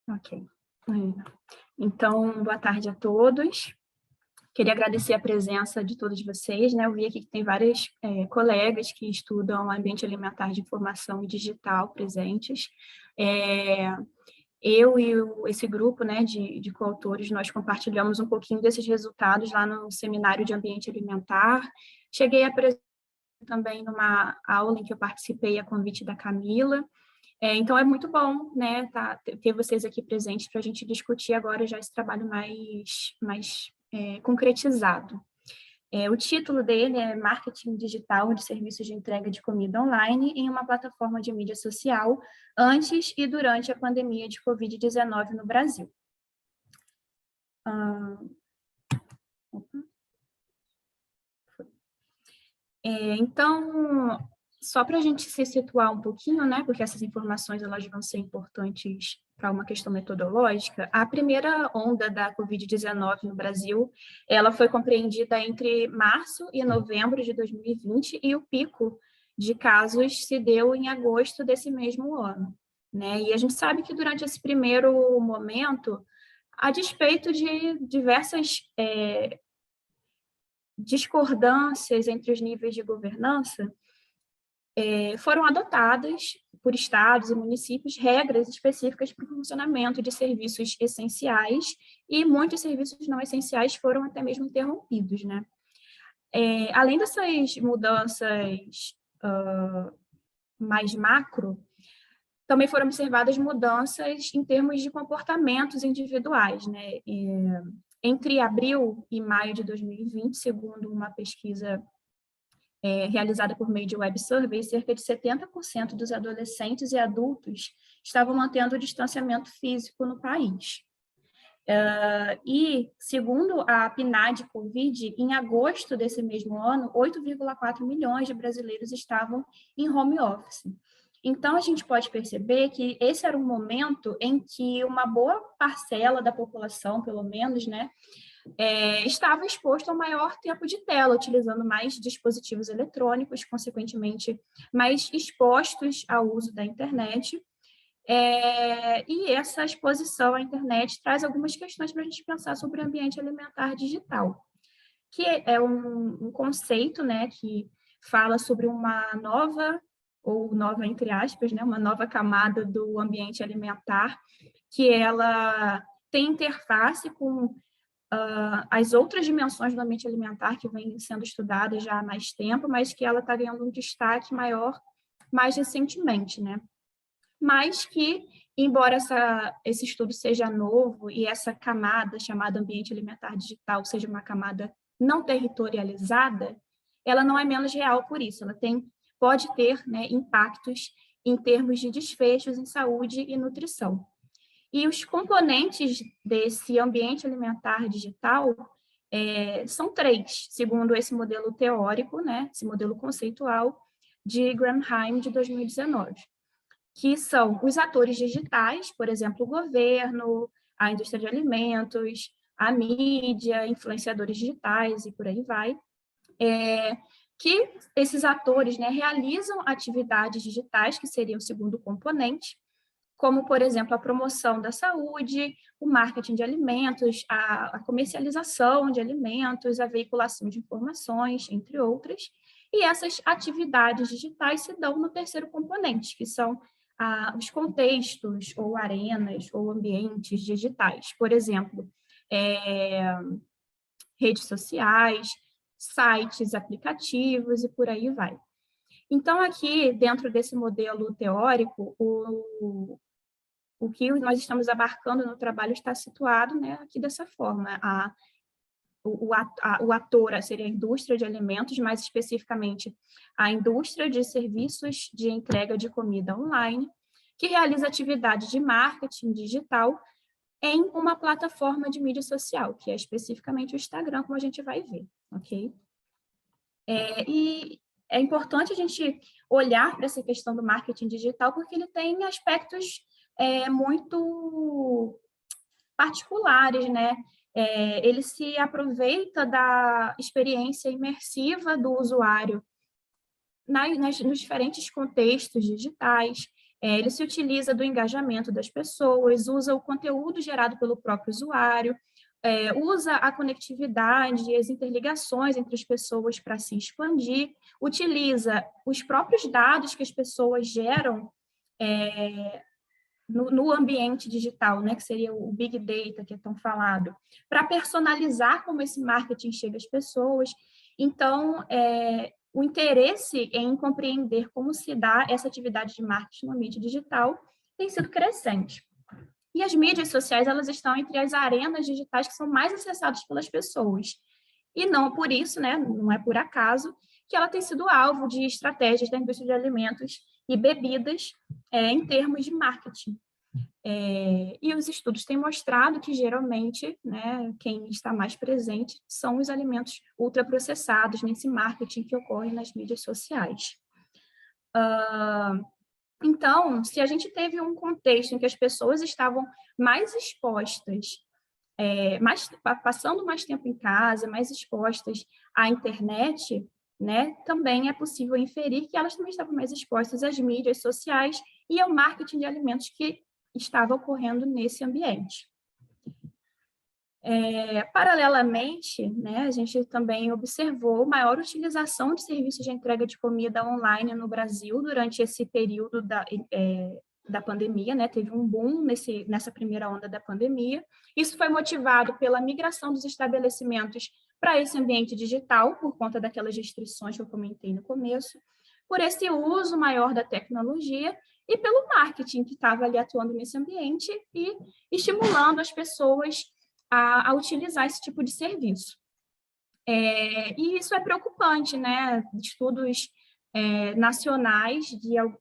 Ok. Então, boa tarde a todos. Queria agradecer a presença de todos vocês, né? Eu vi aqui que tem vários colegas que estudam ambiente alimentar de informação e digital presentes. Eu e esse grupo, né, de coautores, nós compartilhamos um pouquinho desses resultados lá no seminário de ambiente alimentar. Cheguei a apresentar também numa aula em que eu participei a convite da Camila. Então, é muito bom, né, ter vocês aqui presentes para a gente discutir agora já esse trabalho mais concretizado. O título dele é Marketing Digital de Serviços de Entrega de Comida Online em uma plataforma de mídia social antes e durante a pandemia de Covid-19 no Brasil. Então, só para a gente se situar um pouquinho, né, porque essas informações elas vão ser importantes para uma questão metodológica, a primeira onda da Covid-19 no Brasil, ela foi compreendida entre março e novembro de 2020 e o pico de casos se deu em agosto desse mesmo ano, né? E a gente sabe que durante esse primeiro momento, a despeito de diversas discordâncias entre os níveis de governança, foram adotadas por estados e municípios regras específicas para o funcionamento de serviços essenciais e muitos serviços não essenciais foram até mesmo interrompidos, né? Além dessas mudanças mais macro, também foram observadas mudanças em termos de comportamentos individuais, né? Entre abril e maio de 2020, segundo uma pesquisa realizada por meio de web survey, cerca de 70% dos adolescentes e adultos estavam mantendo o distanciamento físico no país. E, segundo a PNAD Covid, em agosto desse mesmo ano, 8,4 milhões de brasileiros estavam em home office. Então, a gente pode perceber que esse era um momento em que uma boa parcela da população, pelo menos, né, estava exposto ao maior tempo de tela, utilizando mais dispositivos eletrônicos, consequentemente, mais expostos ao uso da internet. E essa exposição à internet traz algumas questões para a gente pensar sobre o ambiente alimentar digital, que é um conceito, né, que fala sobre uma nova, ou nova entre aspas, né, uma nova camada do ambiente alimentar, que ela tem interface com as outras dimensões do ambiente alimentar que vêm sendo estudadas já há mais tempo, mas que ela está ganhando um destaque maior mais recentemente, né? Mas que, embora esse estudo seja novo e essa camada chamada ambiente alimentar digital seja uma camada não territorializada, ela não é menos real por isso, ela pode ter, né, impactos em termos de desfechos em saúde e nutrição. E os componentes desse ambiente alimentar digital são três, segundo esse modelo teórico, né, esse modelo conceitual de Gramheim de 2019, que são os atores digitais, por exemplo, o governo, a indústria de alimentos, a mídia, influenciadores digitais e por aí vai, que esses atores, né, realizam atividades digitais, que seriam o segundo componente, como, por exemplo, a promoção da saúde, o marketing de alimentos, a comercialização de alimentos, a veiculação de informações, entre outras. E essas atividades digitais se dão no terceiro componente, que são os contextos, ou arenas, ou ambientes digitais. Por exemplo, redes sociais, sites, aplicativos e por aí vai. Então, aqui, dentro desse modelo teórico, o que nós estamos abarcando no trabalho está situado, né, aqui dessa forma. O ator seria a indústria de alimentos, mais especificamente a indústria de serviços de entrega de comida online, que realiza atividade de marketing digital em uma plataforma de mídia social, que é especificamente o Instagram, como a gente vai ver, ok? E é importante a gente olhar para essa questão do marketing digital, porque ele tem aspectos muito particulares, né? Ele se aproveita da experiência imersiva do usuário nos diferentes contextos digitais, Ele se utiliza do engajamento das pessoas, usa o conteúdo gerado pelo próprio usuário, usa a conectividade e as interligações entre as pessoas para se expandir, utiliza os próprios dados que as pessoas geram no ambiente digital, né, que seria o Big Data, que é tão falado, para personalizar como esse marketing chega às pessoas. Então, o interesse em compreender como se dá essa atividade de marketing no ambiente digital tem sido crescente. E as mídias sociais, elas estão entre as arenas digitais que são mais acessadas pelas pessoas. E não por isso, né, não é por acaso, que ela tem sido alvo de estratégias da indústria de alimentos e bebidas em termos de marketing. E os estudos têm mostrado que, geralmente, né, quem está mais presente são os alimentos ultraprocessados nesse marketing que ocorre nas mídias sociais. Então, se a gente teve um contexto em que as pessoas estavam mais expostas, passando mais tempo em casa, mais expostas à internet, né, também é possível inferir que elas também estavam mais expostas às mídias sociais e ao marketing de alimentos que estava ocorrendo nesse ambiente. Paralelamente, né, a gente também observou maior utilização de serviços de entrega de comida online no Brasil durante esse período da pandemia, né, teve um boom nessa primeira onda da pandemia. Isso foi motivado pela migração dos estabelecimentos para esse ambiente digital, por conta daquelas restrições que eu comentei no começo, por esse uso maior da tecnologia e pelo marketing que estava ali atuando nesse ambiente e estimulando as pessoas a utilizar esse tipo de serviço. E isso é preocupante, né? Estudos nacionais,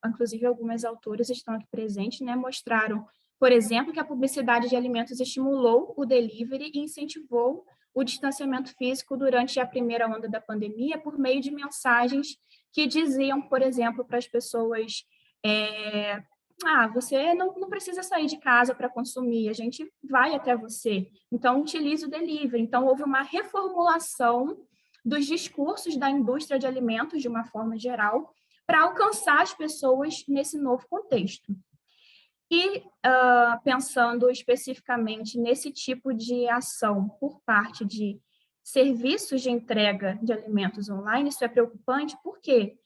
inclusive algumas autoras estão aqui presentes, né? Mostraram, por exemplo, que a publicidade de alimentos estimulou o delivery e incentivou o distanciamento físico durante a primeira onda da pandemia por meio de mensagens que diziam, por exemplo, para as pessoas você não precisa sair de casa para consumir, a gente vai até você. Então, utilize o delivery. Então, houve uma reformulação dos discursos da indústria de alimentos, de uma forma geral, para alcançar as pessoas nesse novo contexto. E, pensando especificamente nesse tipo de ação por parte de serviços de entrega de alimentos online, isso é preocupante porque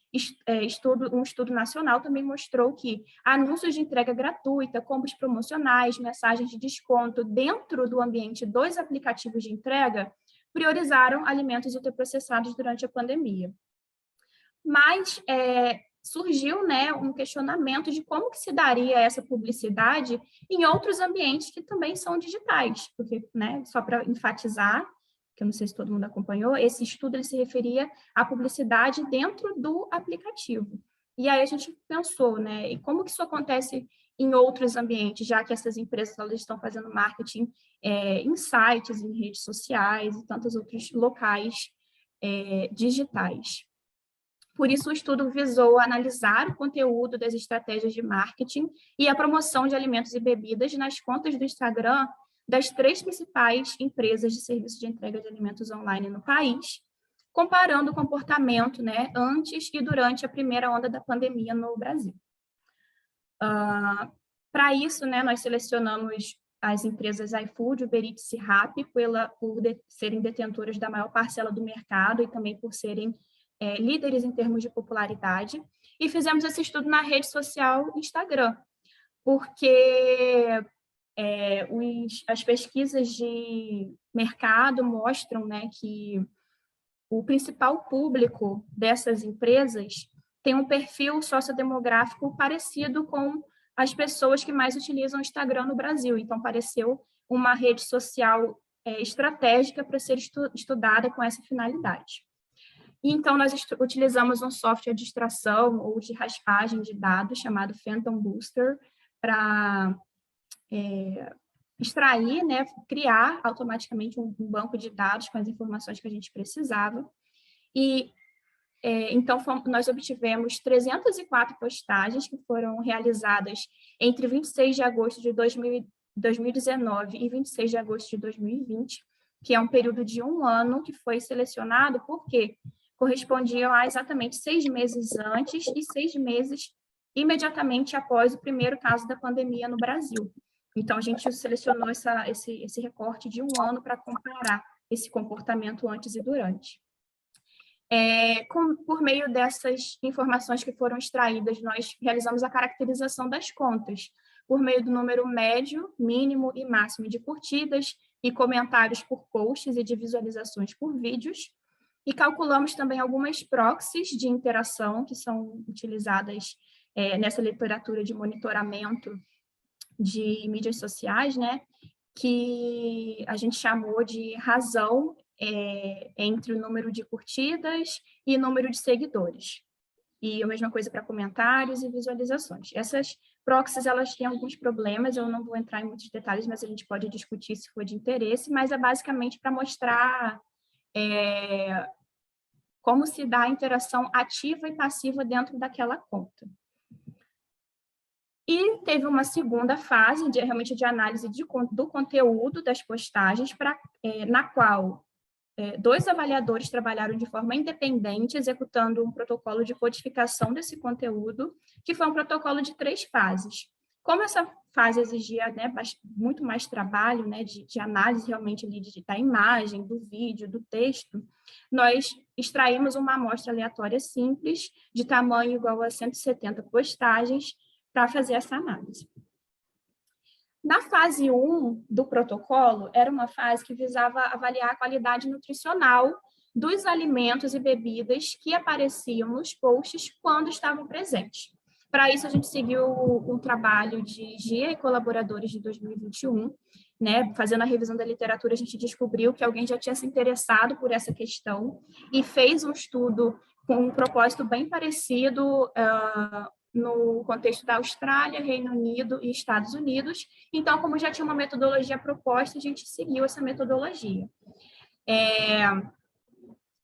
um estudo nacional também mostrou que anúncios de entrega gratuita, combos promocionais, mensagens de desconto dentro do ambiente dos aplicativos de entrega priorizaram alimentos ultraprocessados durante a pandemia. Mas surgiu, né, um questionamento de como que se daria essa publicidade em outros ambientes que também são digitais, porque, né, só para enfatizar, que eu não sei se todo mundo acompanhou, esse estudo ele se referia à publicidade dentro do aplicativo. E aí a gente pensou, né, e como que isso acontece em outros ambientes, já que essas empresas elas estão fazendo marketing em sites, em redes sociais e tantos outros locais digitais. Por isso, o estudo visou analisar o conteúdo das estratégias de marketing e a promoção de alimentos e bebidas nas contas do Instagram das 3 principais empresas de serviço de entrega de alimentos online no país, comparando o comportamento, né, antes e durante a primeira onda da pandemia no Brasil. Para isso, né, nós selecionamos as empresas iFood, Uber Eats e Rappi por serem detentoras da maior parcela do mercado e também por serem líderes em termos de popularidade, e fizemos esse estudo na rede social Instagram, porque as pesquisas de mercado mostram, né, que o principal público dessas empresas tem um perfil sociodemográfico parecido com as pessoas que mais utilizam o Instagram no Brasil. Então, pareceu uma rede social estratégica para ser estudada com essa finalidade. Então, nós utilizamos um software de extração ou de raspagem de dados chamado Phantom Booster para extrair, né, criar automaticamente um banco de dados com as informações que a gente precisava. E, então, nós obtivemos 304 postagens que foram realizadas entre 26 de agosto de 2019 e 26 de agosto de 2020, que é um período de 1 ano que foi selecionado porque correspondiam a exatamente 6 meses antes e 6 meses imediatamente após o primeiro caso da pandemia no Brasil. Então, a gente selecionou esse recorte de um ano para comparar esse comportamento antes e durante. Por meio dessas informações que foram extraídas, nós realizamos a caracterização das contas, por meio do número médio, mínimo e máximo de curtidas e comentários por posts e de visualizações por vídeos, e calculamos também algumas proxies de interação que são utilizadas nessa literatura de monitoramento de mídias sociais, né, que a gente chamou de razão entre o número de curtidas e número de seguidores. E a mesma coisa para comentários e visualizações. Essas proxies, elas têm alguns problemas, eu não vou entrar em muitos detalhes, mas a gente pode discutir se for de interesse, mas é basicamente para mostrar como se dá a interação ativa e passiva dentro daquela conta. E teve uma segunda fase, realmente de análise do conteúdo das postagens, na qual 2 avaliadores trabalharam de forma independente, executando um protocolo de codificação desse conteúdo, que foi um protocolo de 3 fases. Como essa fase exigia, né, muito mais trabalho, né, de análise realmente ali da imagem, do vídeo, do texto, nós extraímos uma amostra aleatória simples, de tamanho igual a 170 postagens, para fazer essa análise. Na fase 1 do protocolo, era uma fase que visava avaliar a qualidade nutricional dos alimentos e bebidas que apareciam nos posts quando estavam presentes. Para isso, a gente seguiu um trabalho de GIA e colaboradores de 2021, né? Fazendo a revisão da literatura, a gente descobriu que alguém já tinha se interessado por essa questão e fez um estudo com um propósito bem parecido no contexto da Austrália, Reino Unido e Estados Unidos. Então, como já tinha uma metodologia proposta, a gente seguiu essa metodologia.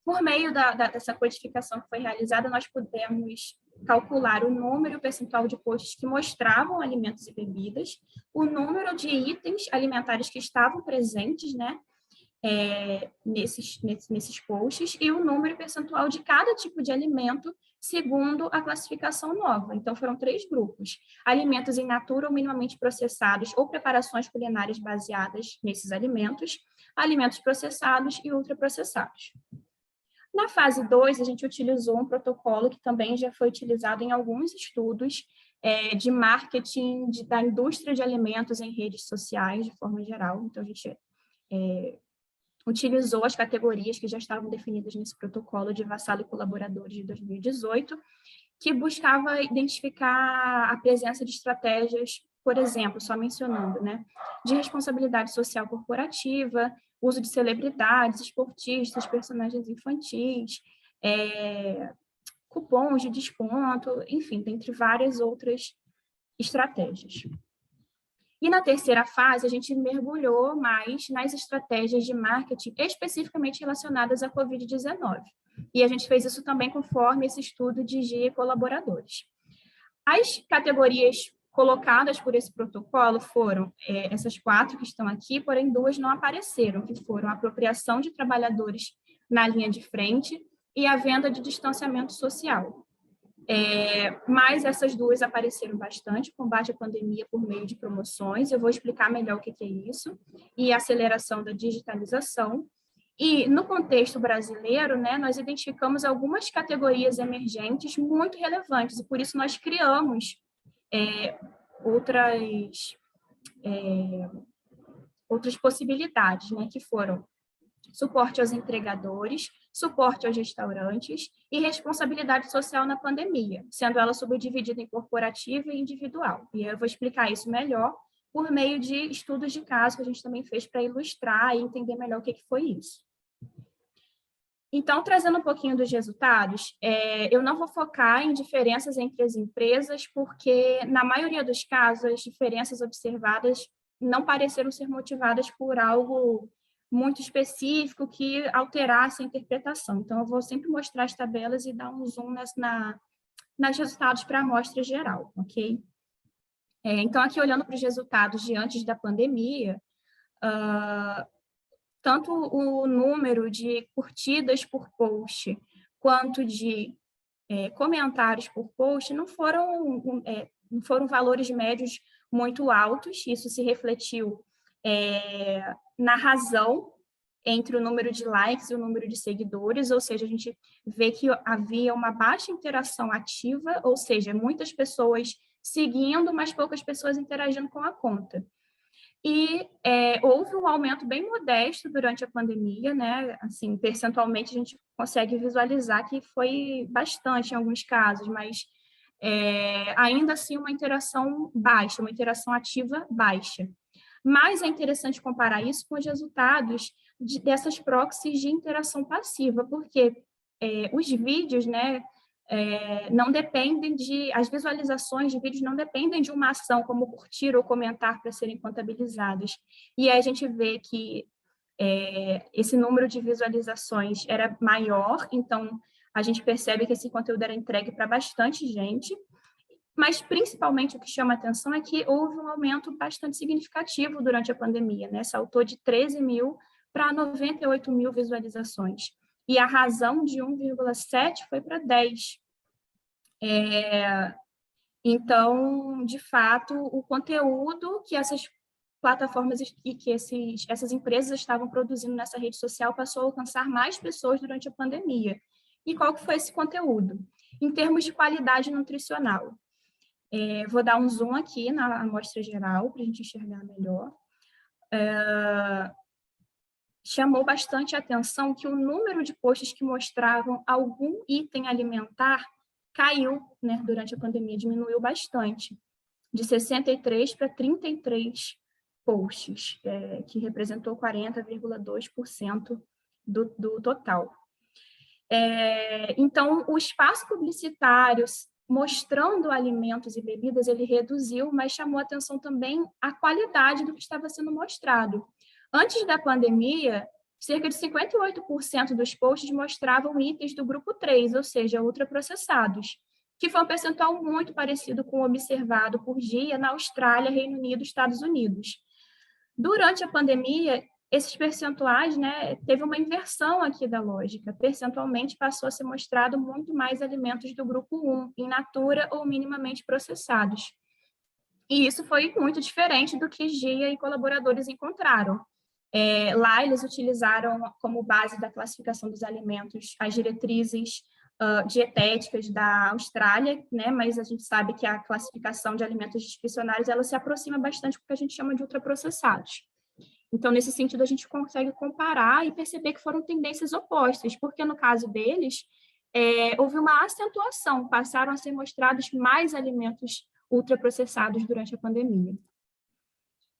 Por meio dessa codificação que foi realizada, nós pudemos calcular o número e o percentual de posts que mostravam alimentos e bebidas, o número de itens alimentares que estavam presentes, né, nesses posts, e o número e percentual de cada tipo de alimento, segundo a classificação nova. Então, foram 3 grupos: alimentos in natura ou minimamente processados, ou preparações culinárias baseadas nesses alimentos, alimentos processados e ultraprocessados. Na fase 2, a gente utilizou um protocolo que também já foi utilizado em alguns estudos de marketing da indústria de alimentos em redes sociais, de forma geral. Então, a gente utilizou as categorias que já estavam definidas nesse protocolo de vassalo e colaboradores de 2018, que buscava identificar a presença de estratégias, por exemplo, só mencionando, né, de responsabilidade social corporativa, uso de celebridades, esportistas, personagens infantis, cupons de desconto, enfim, dentre várias outras estratégias. E na terceira fase, a gente mergulhou mais nas estratégias de marketing especificamente relacionadas à Covid-19. E a gente fez isso também conforme esse estudo de GIA e colaboradores. As categorias colocadas por esse protocolo foram essas 4 que estão aqui, porém 2 não apareceram, que foram a apropriação de trabalhadores na linha de frente e a venda de distanciamento social. Mas essas 2 apareceram bastante: combate à pandemia por meio de promoções, eu vou explicar melhor o que é isso, e aceleração da digitalização. E no contexto brasileiro, né, nós identificamos algumas categorias emergentes muito relevantes, e por isso nós criamos outras possibilidades, né, que foram suporte aos entregadores, suporte aos restaurantes e responsabilidade social na pandemia, sendo ela subdividida em corporativa e individual. E eu vou explicar isso melhor por meio de estudos de caso que a gente também fez para ilustrar e entender melhor o que foi isso. Então, trazendo um pouquinho dos resultados, eu não vou focar em diferenças entre as empresas, porque, na maioria dos casos, as diferenças observadas não pareceram ser motivadas por algo muito específico que alterasse a interpretação. Então, eu vou sempre mostrar as tabelas e dar um zoom nas resultados para a amostra geral, ok? Então, aqui olhando para os resultados de antes da pandemia, tanto o número de curtidas por post, quanto de comentários por post não foram valores médios muito altos. Isso se refletiu na razão entre o número de likes e o número de seguidores, ou seja, a gente vê que havia uma baixa interação ativa, ou seja, muitas pessoas seguindo, mas poucas pessoas interagindo com a conta. E houve um aumento bem modesto durante a pandemia, né? Assim, percentualmente a gente consegue visualizar que foi bastante em alguns casos, mas ainda assim uma interação baixa, uma interação ativa baixa. Mas é interessante comparar isso com os resultados dessas proxies de interação passiva, porque os vídeos, né, não dependem as visualizações de vídeos não dependem de uma ação como curtir ou comentar para serem contabilizadas. E aí a gente vê que esse número de visualizações era maior, então a gente percebe que esse conteúdo era entregue para bastante gente, mas principalmente o que chama a atenção é que houve um aumento bastante significativo durante a pandemia, né? Saltou de 13 mil para 98 mil visualizações. E a razão de 1,7 foi para 10. Então, de fato, o conteúdo que essas plataformas e que essas empresas estavam produzindo nessa rede social passou a alcançar mais pessoas durante a pandemia. E qual que foi esse conteúdo? Em termos de qualidade nutricional. Vou dar um zoom aqui na amostra geral para a gente enxergar melhor. Chamou bastante a atenção que o número de posts que mostravam algum item alimentar caiu, né, durante a pandemia, diminuiu bastante, de 63 para 33 posts, que representou 40,2% do total. Então, o espaço publicitário mostrando alimentos e bebidas, ele reduziu, mas chamou atenção também a qualidade do que estava sendo mostrado. Antes da pandemia, cerca de 58% dos posts mostravam itens do grupo 3, ou seja, ultraprocessados, que foi um percentual muito parecido com o observado por dia na Austrália, Reino Unido e Estados Unidos. Durante a pandemia, esses percentuais, né, teve uma inversão aqui da lógica. Percentualmente passou a ser mostrado muito mais alimentos do grupo 1, in natura ou minimamente processados. E isso foi muito diferente do que Gia e colaboradores encontraram. Lá eles utilizaram como base da classificação dos alimentos as diretrizes dietéticas da Austrália, né, mas a gente sabe que a classificação de alimentos discricionários ela se aproxima bastante do que a gente chama de ultraprocessados. Então, nesse sentido, a gente consegue comparar e perceber que foram tendências opostas, porque no caso deles, houve uma acentuação, passaram a ser mostrados mais alimentos ultraprocessados durante a pandemia.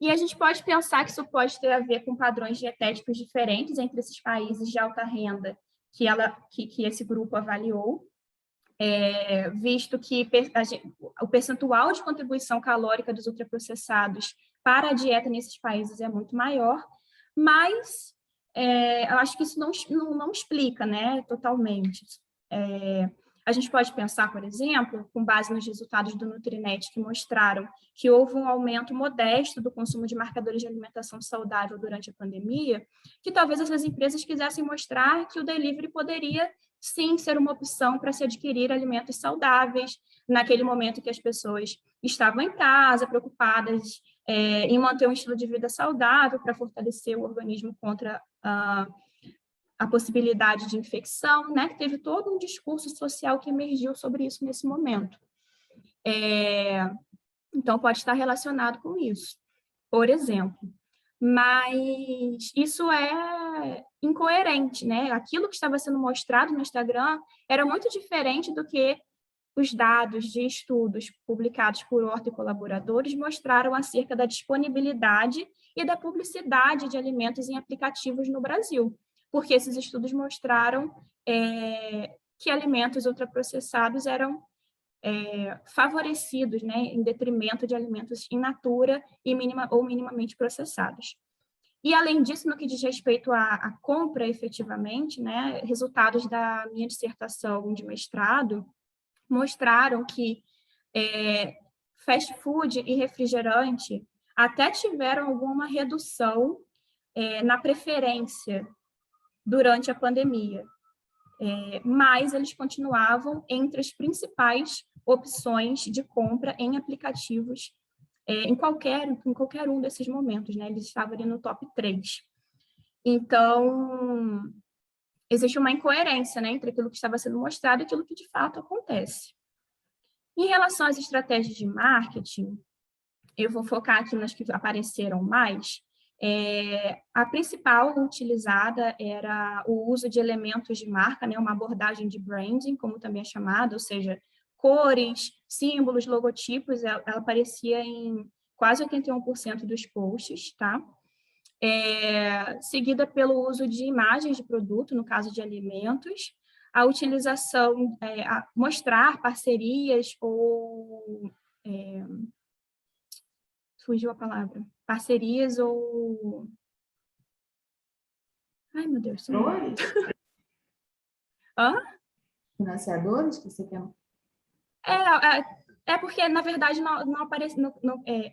E a gente pode pensar que isso pode ter a ver com padrões dietéticos diferentes entre esses países de alta renda que esse grupo avaliou, visto que o percentual de contribuição calórica dos ultraprocessados para a dieta nesses países é muito maior, mas eu acho que isso não explica, né, totalmente. A gente pode pensar, por exemplo, com base nos resultados do Nutrinet, que mostraram que houve um aumento modesto do consumo de marcadores de alimentação saudável durante a pandemia, que talvez essas empresas quisessem mostrar que o delivery poderia, sim, ser uma opção para se adquirir alimentos saudáveis, naquele momento que as pessoas estavam em casa, preocupadas em manter um estilo de vida saudável para fortalecer o organismo contra a possibilidade de infecção, né? Que teve todo um discurso social que emergiu sobre isso nesse momento. Então, pode estar relacionado com isso, por exemplo. Mas isso é incoerente, né? Aquilo que estava sendo mostrado no Instagram era muito diferente do que os dados de estudos publicados por Horta e colaboradores mostraram acerca da disponibilidade e da publicidade de alimentos em aplicativos no Brasil, porque esses estudos mostraram que alimentos ultraprocessados eram favorecidos, né, em detrimento de alimentos in natura e minimamente processados. E, além disso, no que diz respeito à compra efetivamente, né, resultados da minha dissertação de mestrado mostraram que fast food e refrigerante até tiveram alguma redução na preferência durante a pandemia. mas eles continuavam entre as principais opções de compra em aplicativos em qualquer um desses momentos, né? Eles estavam ali no top 3. Então, existe uma incoerência, né, entre aquilo que estava sendo mostrado e aquilo que de fato acontece. Em relação às estratégias de marketing, eu vou focar aqui nas que apareceram mais. A principal utilizada era o uso de elementos de marca, né, uma abordagem de branding, como também é chamado, ou seja, cores, símbolos, logotipos, ela aparecia em quase 81% dos posts, tá? Seguida pelo uso de imagens de produto, no caso de alimentos, a utilização, mostrar parcerias ou... fugiu a palavra. Parcerias ou... Ai, meu Deus. Hã? Financiadores que você quer... Porque, na verdade, não aparece,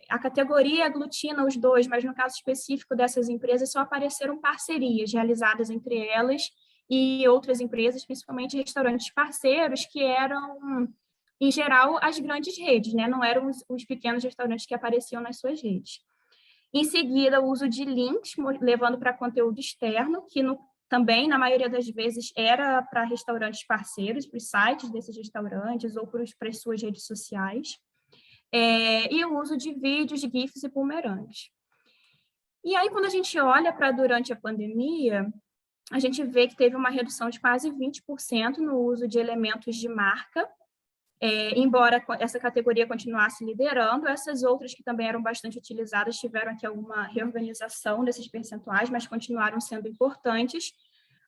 a categoria aglutina os dois, mas no caso específico dessas empresas só apareceram parcerias realizadas entre elas e outras empresas, principalmente restaurantes parceiros, que eram, em geral, as grandes redes, né? Não eram os pequenos restaurantes que apareciam nas suas redes. Em seguida, o uso de links, levando para conteúdo externo, que também, na maioria das vezes, era para restaurantes parceiros, para os sites desses restaurantes ou para as suas redes sociais. E o uso de vídeos, de GIFs e bumerangues. E aí, quando a gente olha para durante a pandemia, a gente vê que teve uma redução de quase 20% no uso de elementos de marca, embora essa categoria continuasse liderando, essas outras que também eram bastante utilizadas tiveram aqui alguma reorganização desses percentuais, mas continuaram sendo importantes.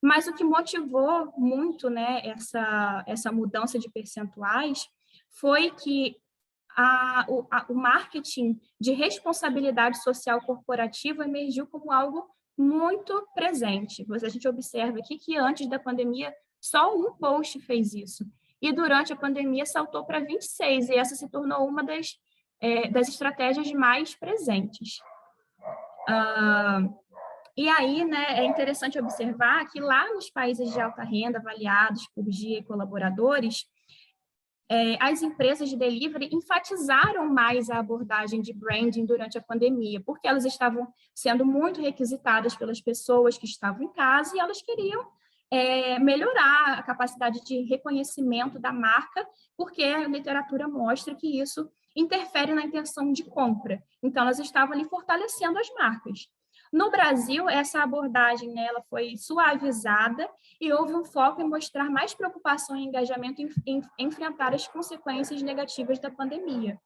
Mas o que motivou muito, né, essa mudança de percentuais foi que o marketing de responsabilidade social corporativa emergiu como algo muito presente. A gente observa aqui que antes da pandemia só um post fez isso. E durante a pandemia saltou para 26, e essa se tornou uma das estratégias mais presentes. E aí, né, é interessante observar que lá nos países de alta renda, avaliados por GIA e colaboradores, as empresas de delivery enfatizaram mais a abordagem de branding durante a pandemia, porque elas estavam sendo muito requisitadas pelas pessoas que estavam em casa e elas queriam melhorar a capacidade de reconhecimento da marca, porque a literatura mostra que isso interfere na intenção de compra. Então, elas estavam ali fortalecendo as marcas. No Brasil, essa abordagem, né, ela foi suavizada e houve um foco em mostrar mais preocupação e engajamento em enfrentar as consequências negativas da pandemia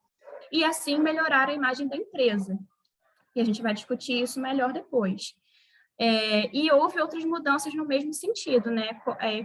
e, assim, melhorar a imagem da empresa. E a gente vai discutir isso melhor depois. E houve outras mudanças no mesmo sentido, né?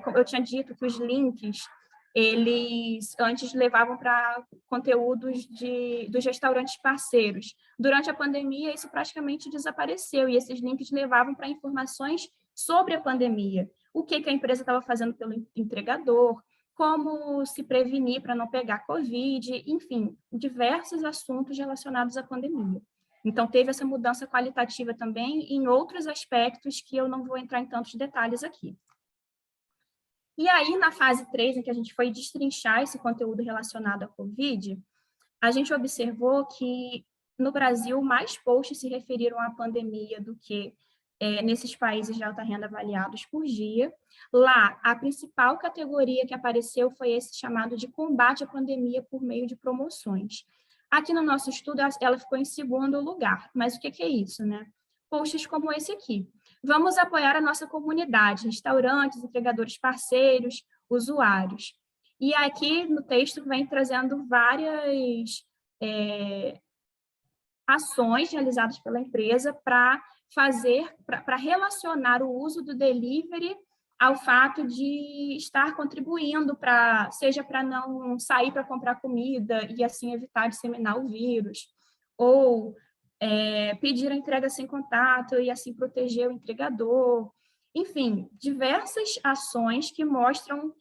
Como eu tinha dito que os links, eles antes levavam para conteúdos dos restaurantes parceiros. Durante a pandemia, isso praticamente desapareceu, e esses links levavam para informações sobre a pandemia. O que a empresa estava fazendo pelo entregador, como se prevenir para não pegar Covid, enfim, diversos assuntos relacionados à pandemia. Então, teve essa mudança qualitativa também em outros aspectos que eu não vou entrar em tantos detalhes aqui. E aí, na fase 3, em que a gente foi destrinchar esse conteúdo relacionado à Covid, a gente observou que, no Brasil, mais posts se referiram à pandemia do que nesses países de alta renda avaliados por GIA. Lá, a principal categoria que apareceu foi esse chamado de combate à pandemia por meio de promoções. Aqui no nosso estudo, ela ficou em segundo lugar. Mas o que é isso, né? Posts como esse aqui. Vamos apoiar a nossa comunidade, restaurantes, entregadores parceiros, usuários. E aqui no texto vem trazendo várias ações realizadas pela empresa para relacionar o uso do delivery ao fato de estar contribuindo seja para não sair para comprar comida e assim evitar disseminar o vírus, ou pedir a entrega sem contato e assim proteger o entregador. Enfim, diversas ações que mostram,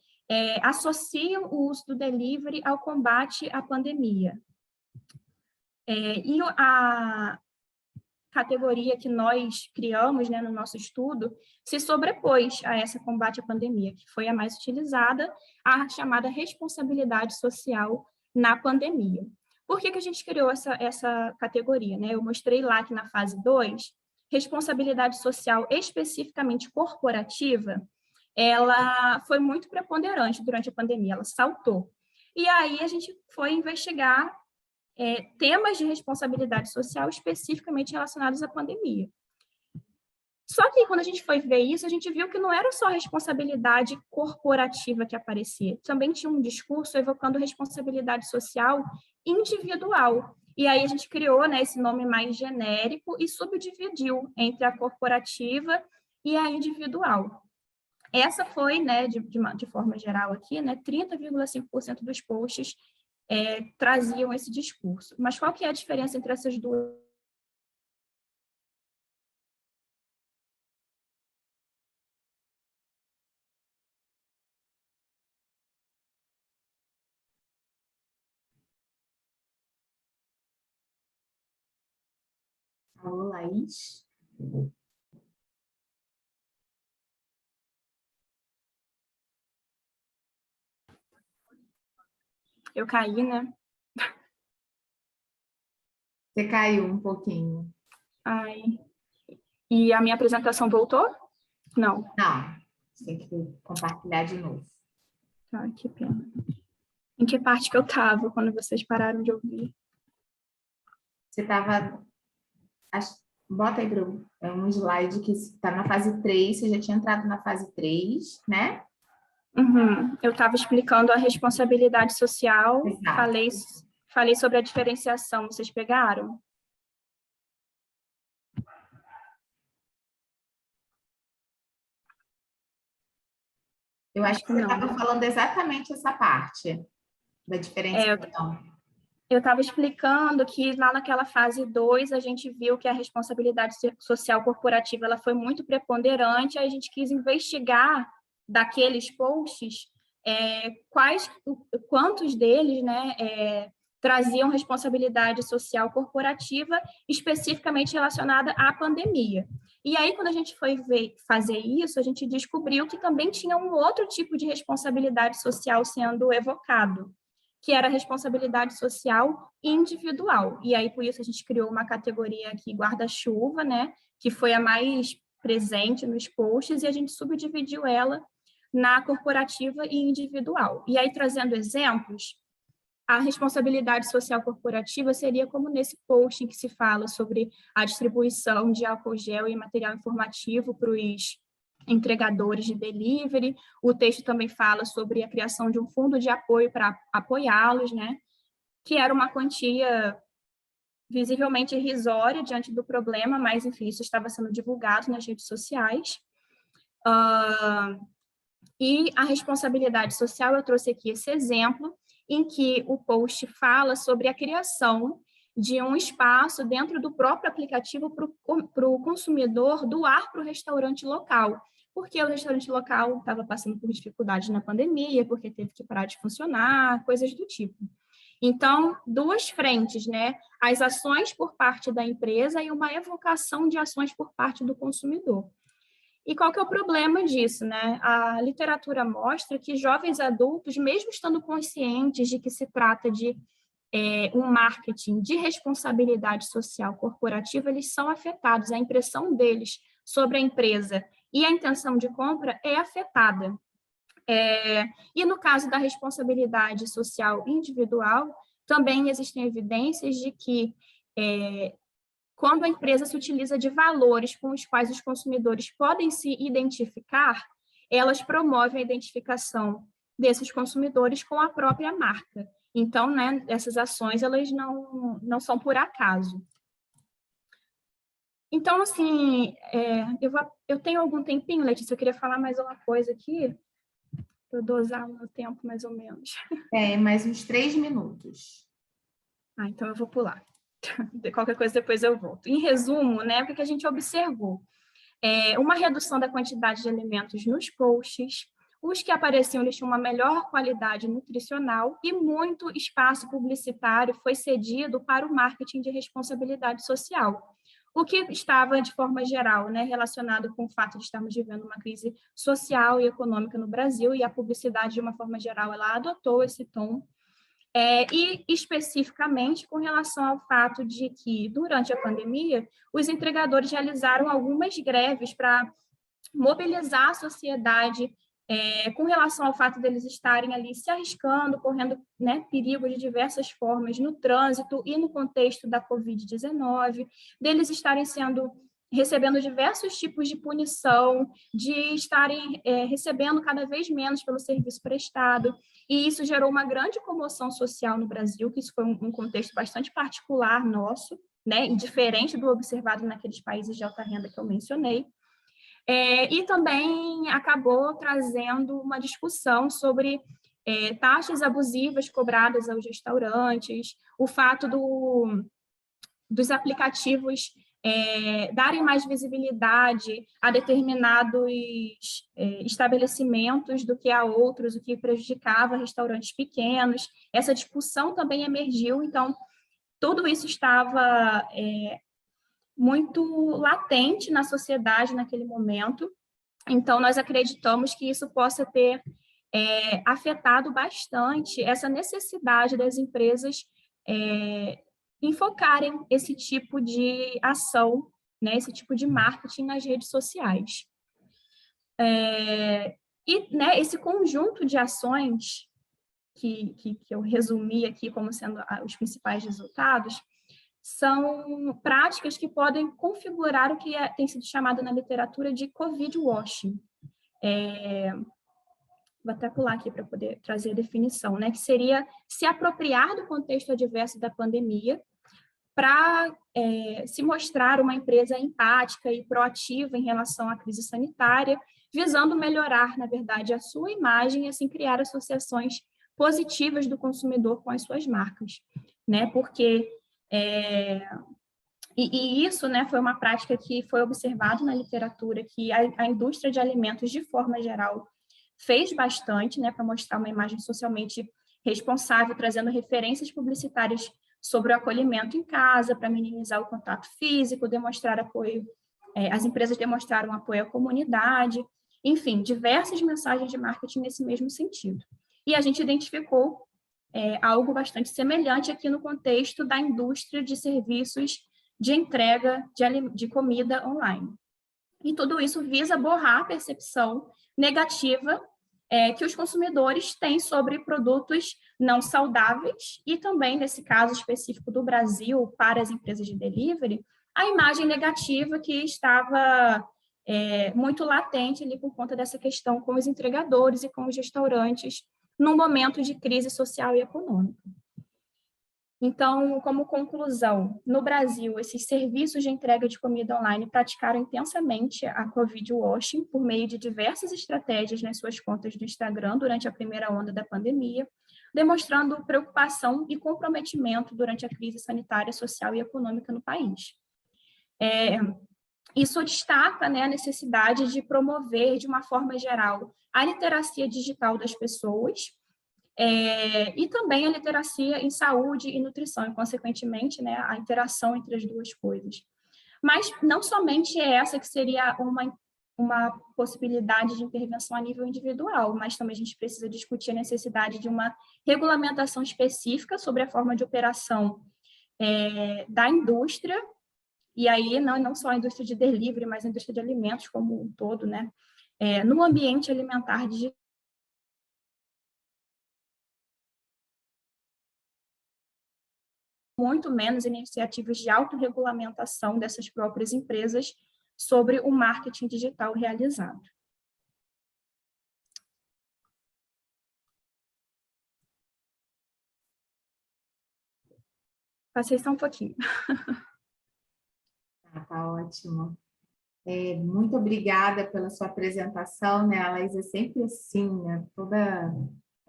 associam o uso do delivery ao combate à pandemia. categoria que nós criamos, né, no nosso estudo, se sobrepôs a essa combate à pandemia, que foi a mais utilizada, a chamada responsabilidade social na pandemia. Por que a gente criou essa categoria, né? Eu mostrei lá que na fase 2, responsabilidade social especificamente corporativa, ela foi muito preponderante durante a pandemia, ela saltou. E aí a gente foi investigar temas de responsabilidade social especificamente relacionados à pandemia. Só que quando a gente foi ver isso, a gente viu que não era só a responsabilidade corporativa que aparecia, também tinha um discurso evocando responsabilidade social individual. E aí a gente criou, né, esse nome mais genérico e subdividiu entre a corporativa e a individual. Essa foi, né, de forma geral aqui, né, 30,5% dos posts traziam esse discurso. Mas qual que é a diferença entre essas duas? Alô, Laís? Eu caí, né? Você caiu um pouquinho. Ai. E a minha apresentação voltou? Não. Não, você tem que compartilhar de novo. Ah, que pena. Em que parte que eu estava quando vocês pararam de ouvir? Você estava... Bota aí para um slide que está na fase 3, você já tinha entrado na fase 3, né? Uhum. Eu estava explicando a responsabilidade social, Exato. falei sobre a diferenciação, vocês pegaram? Eu acho que você não, estava né? falando exatamente essa parte da diferenciação. Eu estava explicando que lá naquela fase 2 a gente viu que a responsabilidade social corporativa ela foi muito preponderante, aí a gente quis investigar daqueles posts quantos deles, né, traziam responsabilidade social corporativa especificamente relacionada à pandemia. E aí, quando a gente foi fazer isso, a gente descobriu que também tinha um outro tipo de responsabilidade social sendo evocado, que era a responsabilidade social individual. E aí, por isso, a gente criou uma categoria aqui, guarda-chuva, né, que foi a mais presente nos posts, e a gente subdividiu ela na corporativa e individual. E aí, trazendo exemplos, a responsabilidade social corporativa seria como nesse post em que se fala sobre a distribuição de álcool gel e material informativo para os entregadores de delivery. O texto também fala sobre a criação de um fundo de apoio para apoiá-los, né? Que era uma quantia visivelmente irrisória diante do problema, mas, enfim, isso estava sendo divulgado nas redes sociais. E a responsabilidade social, eu trouxe aqui esse exemplo, em que o post fala sobre a criação de um espaço dentro do próprio aplicativo para o consumidor doar para o restaurante local, porque o restaurante local estava passando por dificuldades na pandemia, porque teve que parar de funcionar, coisas do tipo. Então, duas frentes, né? As ações por parte da empresa e uma evocação de ações por parte do consumidor. E qual que é o problema disso, né? A literatura mostra que jovens adultos, mesmo estando conscientes de que se trata de um marketing de responsabilidade social corporativa, eles são afetados. A impressão deles sobre a empresa e a intenção de compra é afetada. E no caso da responsabilidade social individual, também existem evidências de que quando a empresa se utiliza de valores com os quais os consumidores podem se identificar, elas promovem a identificação desses consumidores com a própria marca. Então, né, essas ações elas não são por acaso. Então, assim, eu tenho algum tempinho, Letícia, eu queria falar mais uma coisa aqui, para eu dosar o meu tempo, mais ou menos. Mais uns 3 minutos. Então eu vou pular. Qualquer coisa depois eu volto. Em resumo, né, o que a gente observou? Uma redução da quantidade de alimentos nos posts, os que apareciam eles tinham uma melhor qualidade nutricional e muito espaço publicitário foi cedido para o marketing de responsabilidade social. o que estava, de forma geral, né, relacionado com o fato de estarmos vivendo uma crise social e econômica no Brasil, e a publicidade, de uma forma geral, ela adotou esse tom, e especificamente com relação ao fato de que, durante a pandemia, os entregadores realizaram algumas greves para mobilizar a sociedade com relação ao fato deles estarem ali se arriscando, correndo, né, perigo de diversas formas no trânsito e no contexto da Covid-19, deles estarem recebendo diversos tipos de punição, de estarem recebendo cada vez menos pelo serviço prestado, e isso gerou uma grande comoção social no Brasil, que isso foi um contexto bastante particular nosso, né, e diferente do observado naqueles países de alta renda que eu mencionei. E também acabou trazendo uma discussão sobre taxas abusivas cobradas aos restaurantes, o fato dos aplicativos darem mais visibilidade a determinados estabelecimentos do que a outros, o que prejudicava restaurantes pequenos. Essa discussão também emergiu, então, tudo isso estava muito latente na sociedade naquele momento. Então, nós acreditamos que isso possa ter afetado bastante essa necessidade das empresas enfocarem esse tipo de ação, né, esse tipo de marketing nas redes sociais. E, né, esse conjunto de ações que eu resumi aqui como sendo os principais resultados, são práticas que podem configurar o que tem sido chamado na literatura de Covid washing. Vou até pular aqui para poder trazer a definição, né? Que seria se apropriar do contexto adverso da pandemia para se mostrar uma empresa empática e proativa em relação à crise sanitária, visando melhorar, na verdade, a sua imagem e assim criar associações positivas do consumidor com as suas marcas, né? Porque e isso, né, foi uma prática que foi observado na literatura, que a indústria de alimentos, de forma geral, fez bastante, né, para mostrar uma imagem socialmente responsável, trazendo referências publicitárias sobre o acolhimento em casa, para minimizar o contato físico, demonstrar apoio, as empresas demonstraram apoio à comunidade, enfim, diversas mensagens de marketing nesse mesmo sentido. E a gente identificou algo bastante semelhante aqui no contexto da indústria de serviços de entrega de comida online. E tudo isso visa borrar a percepção negativa que os consumidores têm sobre produtos não saudáveis e também, nesse caso específico do Brasil, para as empresas de delivery, a imagem negativa que estava muito latente ali por conta dessa questão com os entregadores e com os restaurantes num momento de crise social e econômica. Então, como conclusão, no Brasil, esses serviços de entrega de comida online praticaram intensamente a Covid washing por meio de diversas estratégias nas suas contas do Instagram durante a primeira onda da pandemia, demonstrando preocupação e comprometimento durante a crise sanitária, social e econômica no país. Isso destaca, né, a necessidade de promover, de uma forma geral, a literacia digital das pessoas, e também a literacia em saúde e nutrição, e, consequentemente, né, a interação entre as duas coisas. Mas não somente essa que seria uma possibilidade de intervenção a nível individual, mas também a gente precisa discutir a necessidade de uma regulamentação específica sobre a forma de operação da indústria, e aí não só a indústria de delivery, mas a indústria de alimentos como um todo, né, no ambiente alimentar digital. Muito menos iniciativas de autorregulamentação dessas próprias empresas sobre o marketing digital realizado. Passei só um pouquinho. Tá ótimo. Muito obrigada pela sua apresentação, né? A Laís é sempre assim, né? Toda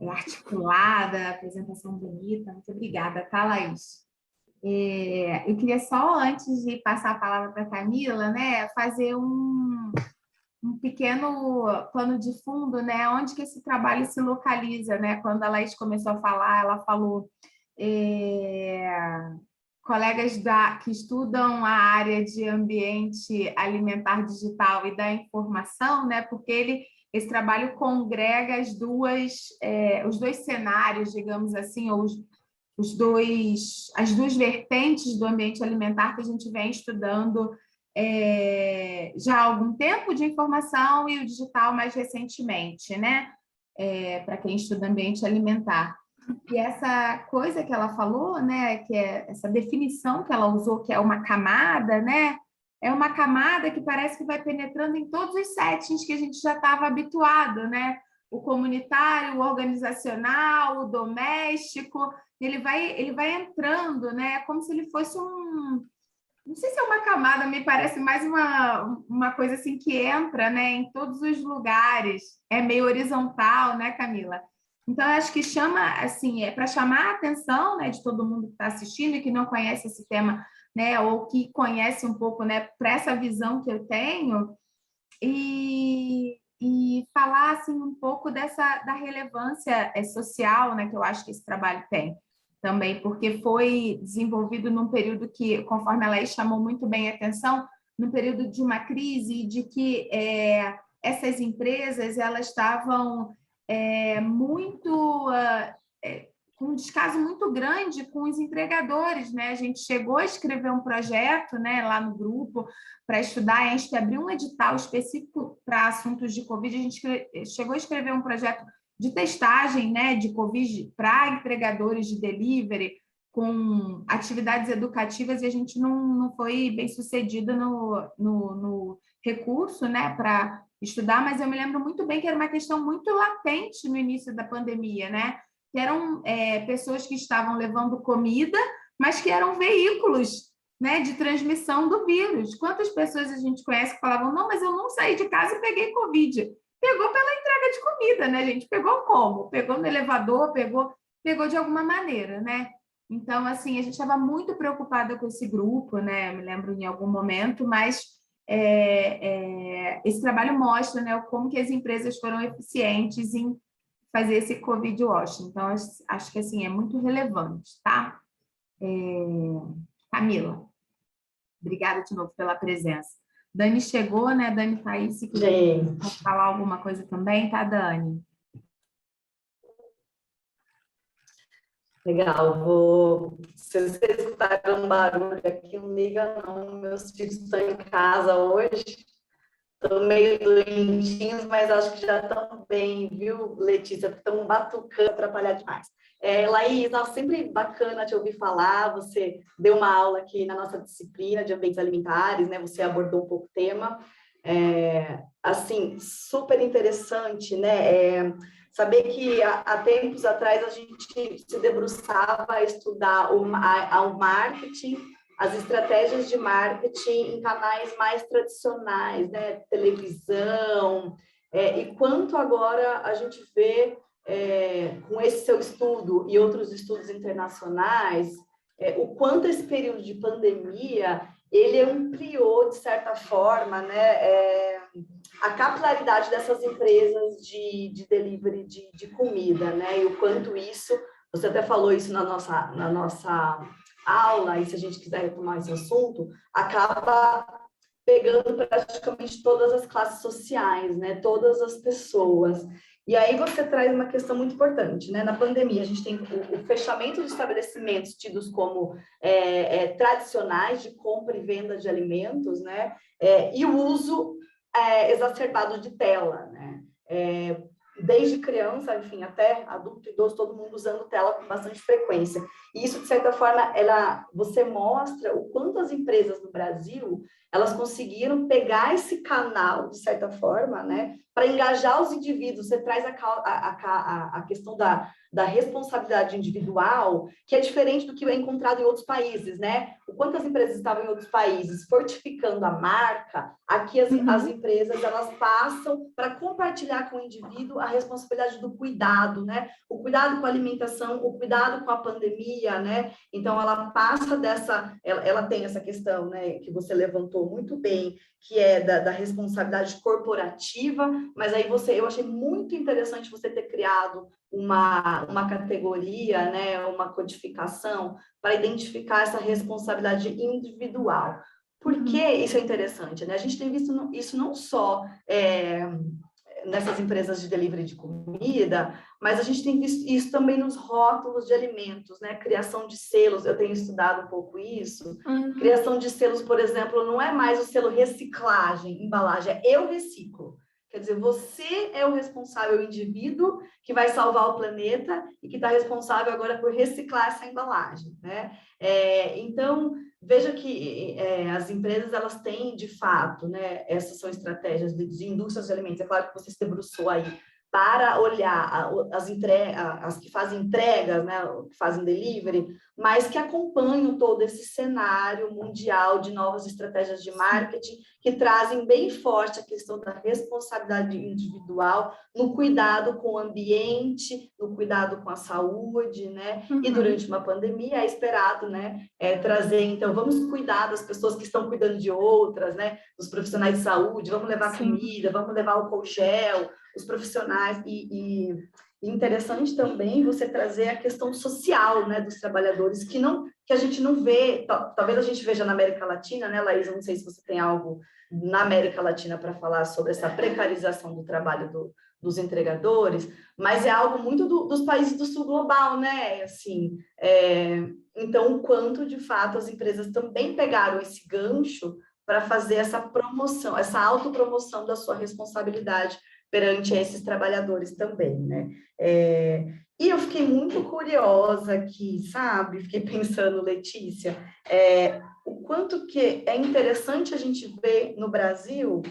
articulada, apresentação bonita. Muito obrigada, tá, Laís? Eu queria só, antes de passar a palavra para a Camila, né, fazer um pequeno pano de fundo, né, onde que esse trabalho se localiza, né? Quando a Laís começou a falar, ela falou colegas que estudam a área de ambiente alimentar digital e da informação, né? Porque esse trabalho congrega os dois cenários, digamos assim, ou as duas vertentes do ambiente alimentar que a gente vem estudando já há algum tempo, de informação e o digital mais recentemente, né? Para quem estuda ambiente alimentar. E essa coisa que ela falou, né, que é essa definição que ela usou, que é uma camada, né? É uma camada que parece que vai penetrando em todos os settings que a gente já estava habituado, né? O comunitário, o organizacional, o doméstico, ele vai entrando, né? Como se ele fosse não sei se é uma camada, me parece mais uma coisa assim que entra, né, em todos os lugares. É meio horizontal, né, Camila? Então, acho que chama, assim, para chamar a atenção, né, de todo mundo que está assistindo e que não conhece esse tema, né, ou que conhece um pouco, né, para essa visão que eu tenho, e falar, assim, um pouco da relevância social, né, que eu acho que esse trabalho tem também, porque foi desenvolvido num período que, conforme a Laís chamou muito bem a atenção, num período de uma crise, de que essas empresas elas estavam com um descaso muito grande com os entregadores, né? A gente chegou a escrever um projeto, né, lá no grupo para estudar, a gente abriu um edital específico para assuntos de Covid, a gente chegou a escrever um projeto de testagem, né, de Covid para entregadores de delivery, com atividades educativas, e a gente não foi bem sucedido no recurso, né, para estudar, mas eu me lembro muito bem que era uma questão muito latente no início da pandemia, né, que eram pessoas que estavam levando comida, mas que eram veículos, né, de transmissão do vírus. Quantas pessoas a gente conhece que falavam, não, mas eu não saí de casa e peguei Covid. Pegou pela entrega de comida, né, gente? Pegou como? Pegou no elevador, pegou de alguma maneira, né? Então, assim, a gente estava muito preocupada com esse grupo, né? Me lembro em algum momento, mas esse trabalho mostra, né, como que as empresas foram eficientes em fazer esse Covid washing. Então, acho que, assim, é muito relevante, tá? Camila, obrigada de novo pela presença. Dani chegou, né? Dani tá aí, se quiser falar alguma coisa também, tá, Dani? Legal, se vocês escutarem um barulho aqui, não liga não, meus filhos estão em casa hoje, estão meio doentinhos, mas acho que já estão bem, viu, Letícia? Estão batucando, atrapalhar demais. Laís, sempre bacana te ouvir falar, você deu uma aula aqui na nossa disciplina de ambientes alimentares, né? Você abordou um pouco o tema, assim, super interessante, né? Saber que há tempos atrás a gente se debruçava a estudar o marketing, as estratégias de marketing em canais mais tradicionais, né? Televisão, e quanto agora a gente vê com esse seu estudo e outros estudos internacionais, o quanto esse período de pandemia ele ampliou, de certa forma, né, a capilaridade dessas empresas de delivery de comida, né, e o quanto isso, você até falou isso na nossa aula, e se a gente quiser retomar esse assunto, acaba pegando praticamente todas as classes sociais, né, todas as pessoas. E aí você traz uma questão muito importante, né? Na pandemia, a gente tem o fechamento de estabelecimentos tidos como tradicionais de compra e venda de alimentos, né? E o uso exacerbado de tela, né? Desde criança, enfim, até adulto, idoso, todo mundo usando tela com bastante frequência. E isso, de certa forma, você mostra o quanto as empresas no Brasil, elas conseguiram pegar esse canal, de certa forma, né, para engajar os indivíduos. Você traz a questão da responsabilidade individual, que é diferente do que é encontrado em outros países, né? O quanto as empresas estavam em outros países fortificando a marca, aqui as empresas, elas passam para compartilhar com o indivíduo a responsabilidade do cuidado, né? O cuidado com a alimentação, o cuidado com a pandemia, né? Então, ela passa ela tem essa questão, né, que você levantou muito bem, que é da responsabilidade corporativa, mas aí eu achei muito interessante você ter criado uma categoria, né, uma codificação para identificar essa responsabilidade individual. Por que isso é interessante, né? A gente tem visto isso não só nessas empresas de delivery de comida, mas a gente tem visto isso também nos rótulos de alimentos, né? Criação de selos, eu tenho estudado um pouco isso. Criação de selos, por exemplo, não é mais o selo reciclagem, embalagem, é eu reciclo. Quer dizer, você é o responsável, o indivíduo que vai salvar o planeta e que está responsável agora por reciclar essa embalagem, né? Então, veja que as empresas, elas têm, de fato, né, essas são estratégias de indústrias de alimentos. É claro que você se debruçou aí para olhar as que fazem entregas, né, que fazem delivery, mas que acompanham todo esse cenário mundial de novas estratégias de marketing que trazem bem forte a questão da responsabilidade individual no cuidado com o ambiente, no cuidado com a saúde, né? E durante uma pandemia é esperado, né, trazer, então, vamos cuidar das pessoas que estão cuidando de outras, né? Dos profissionais de saúde, vamos levar comida, vamos levar álcool gel, os profissionais, e interessante também você trazer a questão social, né, dos trabalhadores, que a gente não vê, talvez a gente veja na América Latina, né, Laís, eu não sei se você tem algo na América Latina para falar sobre essa precarização do trabalho dos entregadores, mas é algo muito dos países do sul global, né, assim, então o quanto, de fato, as empresas também pegaram esse gancho para fazer essa promoção, essa autopromoção da sua responsabilidade perante esses trabalhadores também, né? E eu fiquei muito curiosa aqui, sabe? Fiquei pensando, Letícia, o quanto que é interessante a gente ver no Brasil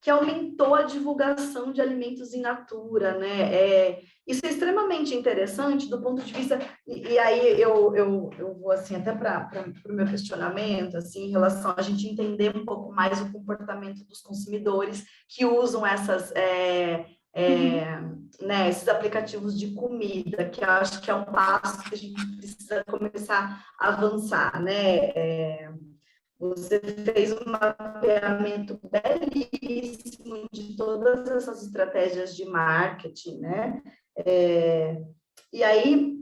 que aumentou a divulgação de alimentos in natura, né? Isso é extremamente interessante do ponto de vista... E aí eu vou, assim, até para o meu questionamento, assim, em relação a gente entender um pouco mais o comportamento dos consumidores que usam né, esses aplicativos de comida, que eu acho que é um passo que a gente precisa começar a avançar, né? Você fez um mapeamento belíssimo de todas essas estratégias de marketing, né? E aí,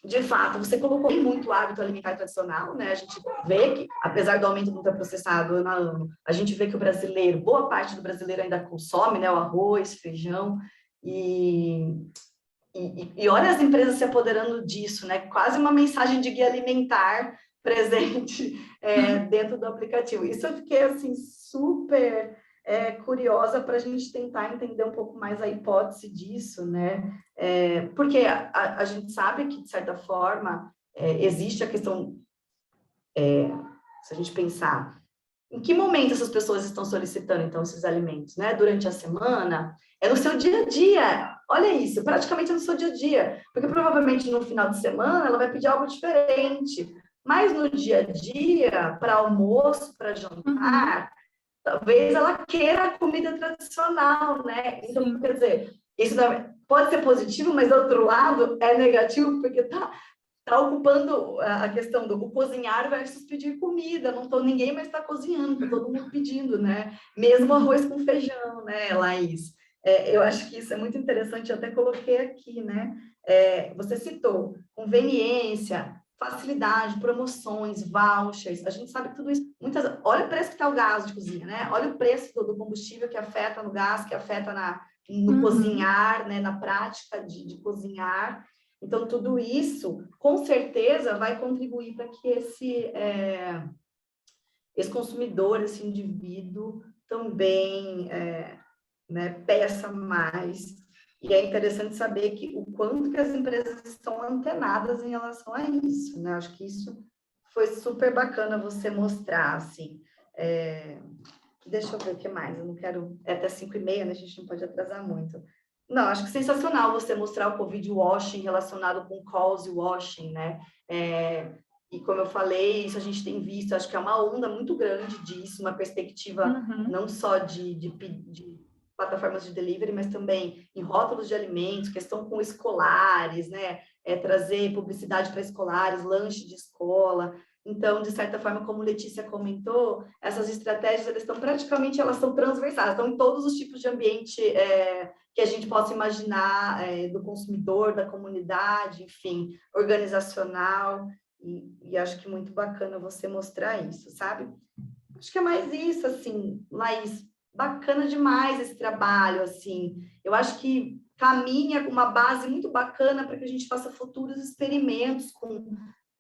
de fato, você colocou muito o hábito alimentar tradicional, né? A gente vê que, apesar do aumento do ultraprocessado ano a ano, a gente vê que o brasileiro, boa parte do brasileiro ainda consome, né? O arroz, feijão, e olha as empresas se apoderando disso, né? Quase uma mensagem de guia alimentar presente dentro do aplicativo. Isso eu fiquei, assim, super curiosa para a gente tentar entender um pouco mais a hipótese disso, né? Porque a gente sabe que, de certa forma, existe a questão, se a gente pensar, em que momento essas pessoas estão solicitando, então, esses alimentos, né? Durante a semana, é no seu dia a dia. Olha isso, praticamente é no seu dia a dia. Porque provavelmente no final de semana ela vai pedir algo diferente. Mas no dia a dia, para almoço, para jantar, talvez ela queira a comida tradicional, né? Então, quer dizer, isso pode ser positivo, mas do outro lado é negativo, porque está ocupando a questão do cozinhar versus pedir comida. Ninguém mais está cozinhando, está todo mundo pedindo, né? Mesmo arroz com feijão, né, Laís? Eu acho que isso é muito interessante, eu até coloquei aqui, né? Você citou conveniência, facilidade, promoções, vouchers, a gente sabe que tudo isso, olha o preço que está o gás de cozinha, né? Olha o preço do combustível que afeta no gás, que afeta no cozinhar, né? Na prática de cozinhar. Então, tudo isso, com certeza, vai contribuir para que esse consumidor, esse indivíduo, também né, peça mais. E é interessante saber o quanto que as empresas estão antenadas em relação a isso, né? Acho que isso foi super bacana você mostrar, assim. Deixa eu ver o que mais, eu não quero... até 5h30, né? A gente não pode atrasar muito. Não, acho que sensacional você mostrar o Covid washing relacionado com cause washing, né? E como eu falei, isso a gente tem visto, acho que é uma onda muito grande disso, uma perspectiva não só de plataformas de delivery, mas também em rótulos de alimentos, questão com escolares, né? Trazer publicidade para escolares, lanche de escola. Então, de certa forma, como Letícia comentou, essas estratégias, elas são transversais, estão em todos os tipos de ambiente que a gente possa imaginar, do consumidor, da comunidade, enfim, organizacional, e acho que muito bacana você mostrar isso, sabe? Acho que é mais isso, assim, Laís, bacana demais esse trabalho, assim, eu acho que caminha uma base muito bacana para que a gente faça futuros experimentos com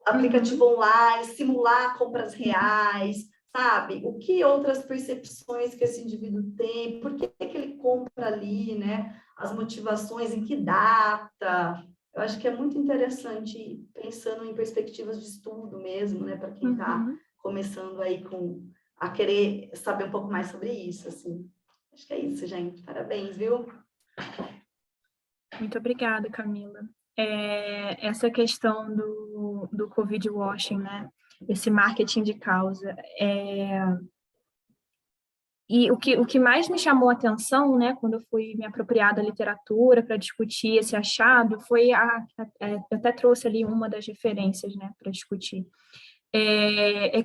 aplicativo online, simular compras reais, sabe? O que outras percepções que esse indivíduo tem, por que ele compra ali, né? As motivações, em que data. Eu acho que é muito interessante, pensando em perspectivas de estudo mesmo, né? Para quem está começando aí a querer saber um pouco mais sobre isso, assim. Acho que é isso, gente. Parabéns, viu? Muito obrigada, Camila. Essa questão do Covid washing, né? Esse marketing de causa. E o que mais me chamou a atenção, né, quando eu fui me apropriar da literatura para discutir esse achado, foi eu até trouxe ali uma das referências, né, para discutir.